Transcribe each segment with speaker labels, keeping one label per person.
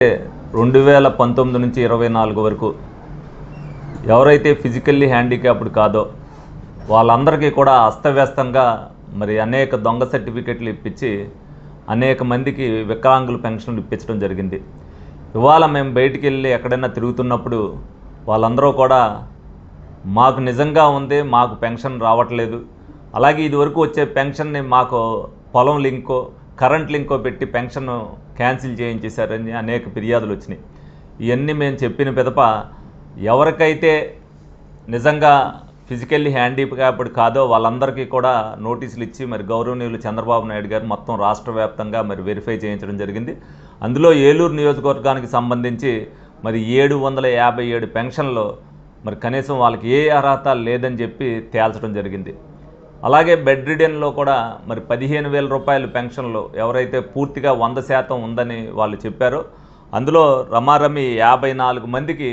Speaker 1: 2019 నుంచి 24 వరకు ఎవరైతే ఫిజికల్లీ హ్యాండిక్యాప్డ్ కాదో వాళ్ళందరికీ కూడా అస్తవ్యస్తంగా మరి అనేక దొంగ సర్టిఫికెట్లు ఇప్పించి అనేక మందికి వికలాంగుల పెన్షన్లు ఇప్పించడం జరిగింది. ఇవాళ మేము బయటికి వెళ్ళి ఎక్కడైనా తిరుగుతున్నప్పుడు వాళ్ళందరూ కూడా మాకు నిజంగా ఉంది, మాకు పెన్షన్ రావట్లేదు, అలాగే ఇదివరకు వచ్చే పెన్షన్ని మాకు పొలం లింకో కరెంట్ లింకో పెట్టి పెన్షన్ క్యాన్సిల్ చేయించేశారని అనేక ఫిర్యాదులు వచ్చినాయి. ఇవన్నీ మేము చెప్పిన పిదప ఎవరికైతే నిజంగా ఫిజికల్లీ హ్యాండిక్యాప్డ్ కాదో వాళ్ళందరికీ కూడా నోటీసులు ఇచ్చి మరి గౌరవనీయులు చంద్రబాబు నాయుడు గారు మొత్తం రాష్ట్ర వ్యాప్తంగా మరి వెరిఫై చేయించడం జరిగింది. అందులో ఏలూరు నియోజకవర్గానికి సంబంధించి మరి 757 పెన్షన్లు మరి కనీసం వాళ్ళకి ఏ అర్హత లేదని చెప్పి తేల్చడం జరిగింది. అలాగే బెడ్ రిడెన్లో కూడా మరి 15,000 రూపాయల పెన్షన్లు ఎవరైతే పూర్తిగా 100% ఉందని వాళ్ళు చెప్పారో అందులో రమారమి 54 మందికి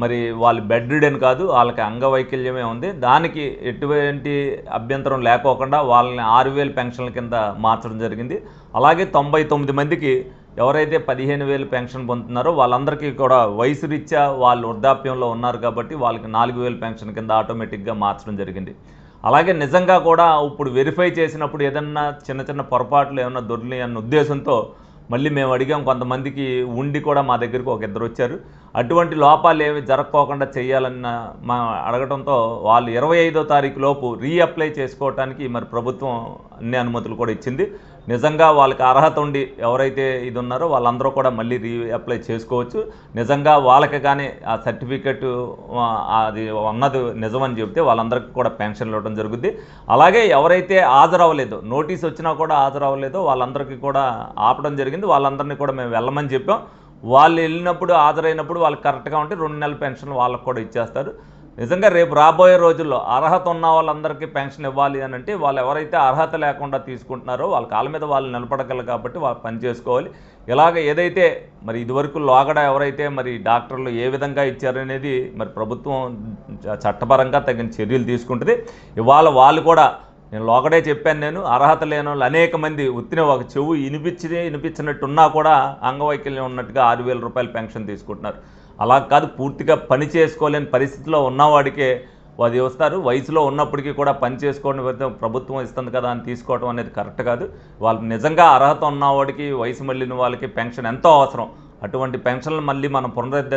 Speaker 1: మరి వాళ్ళు బెడ్ రిడెన్ కాదు, వాళ్ళకి అంగవైకల్యమే ఉంది. దానికి ఎటువంటి అభ్యంతరం లేకోకుండా వాళ్ళని 6,000 పెన్షన్ల కింద మార్చడం జరిగింది. అలాగే 99 మందికి ఎవరైతే 15,000 పెన్షన్ పొందుతున్నారో వాళ్ళందరికీ కూడా వయసు రీత్యా వాళ్ళు వృద్ధాప్యంలో ఉన్నారు కాబట్టి వాళ్ళకి 4,000 పెన్షన్ కింద ఆటోమేటిక్గా మార్చడం జరిగింది. అలాగే నిజంగా కూడా ఇప్పుడు వెరిఫై చేసినప్పుడు ఏదన్నా చిన్న చిన్న పొరపాట్లు ఏమన్నా దొరికినాయి అన్న ఉద్దేశంతో మళ్ళీ మేము అడిగాం. కొంతమందికి ఉండి కూడా మా దగ్గరికి ఒక ఇద్దరు వచ్చారు. అటువంటి లోపాలు ఏమి జరగకోకుండా చేయాలన్న మా అడగడంతో వాళ్ళు 25వ తారీఖు లోపు రీఅప్లై చేసుకోవడానికి మరి ప్రభుత్వం అన్ని అనుమతులు కూడా ఇచ్చింది. నిజంగా వాళ్ళకి అర్హత ఉండి ఎవరైతే ఇది ఉన్నారో వాళ్ళందరూ కూడా మళ్ళీ రీఅప్లై చేసుకోవచ్చు. నిజంగా వాళ్ళకి కానీ ఆ సర్టిఫికెట్ అది ఉన్నది నిజమని చెబితే వాళ్ళందరికీ కూడా పెన్షన్లు ఇవ్వడం జరుగుద్ది. అలాగే ఎవరైతే హాజరవ్వలేదో, నోటీస్ వచ్చినా కూడా హాజరవ్వలేదో వాళ్ళందరికీ కూడా ఆపడం జరిగింది. వాళ్ళందరినీ కూడా మేము వెళ్ళమని చెప్పాం. వాళ్ళు వెళ్ళినప్పుడు హాజరైనప్పుడు వాళ్ళకి కరెక్ట్గా ఉంటే 2 నెలల పెన్షన్ వాళ్ళకు కూడా ఇచ్చేస్తారు. నిజంగా రేపు రాబోయే రోజుల్లో అర్హత ఉన్న వాళ్ళందరికీ పెన్షన్ ఇవ్వాలి అని అంటే వాళ్ళు ఎవరైతే అర్హత లేకుండా తీసుకుంటున్నారో వాళ్ళ కాళ్ళ మీద వాళ్ళు నిలబడగలరు కాబట్టి వాళ్ళు పని చేసుకోవాలి. ఇలాగ ఏదైతే మరి ఇదివరకు లోగడ ఎవరైతే మరి డాక్టర్లు ఏ విధంగా ఇచ్చారనేది మరి ప్రభుత్వం చట్టపరంగా తగిన చర్యలు తీసుకుంటుంది. ఇవాళ వాళ్ళు కూడా నేను లోకడే చెప్పాను, నేను అర్హత లేని వాళ్ళు అనేక మంది ఉత్తిన ఒక చెవు వినిపించినట్టున్నా కూడా అంగవైకల్యం ఉన్నట్టుగా 6,000 రూపాయల పెన్షన్ తీసుకుంటున్నారు. అలా కాదు, పూర్తిగా పని చేసుకోలేని పరిస్థితిలో ఉన్నవాడికే అది వస్తారు. వయసులో ఉన్నప్పటికీ కూడా పని చేసుకోవడం ప్రభుత్వం ఇస్తుంది కదా అని తీసుకోవడం అనేది కరెక్ట్ కాదు. వాళ్ళు నిజంగా అర్హత ఉన్నవాడికి వయసు మళ్ళిన వాళ్ళకి పెన్షన్ ఎంతో అవసరం. అటువంటి పెన్షన్లు మళ్ళీ మనం పునరుద్ధరణ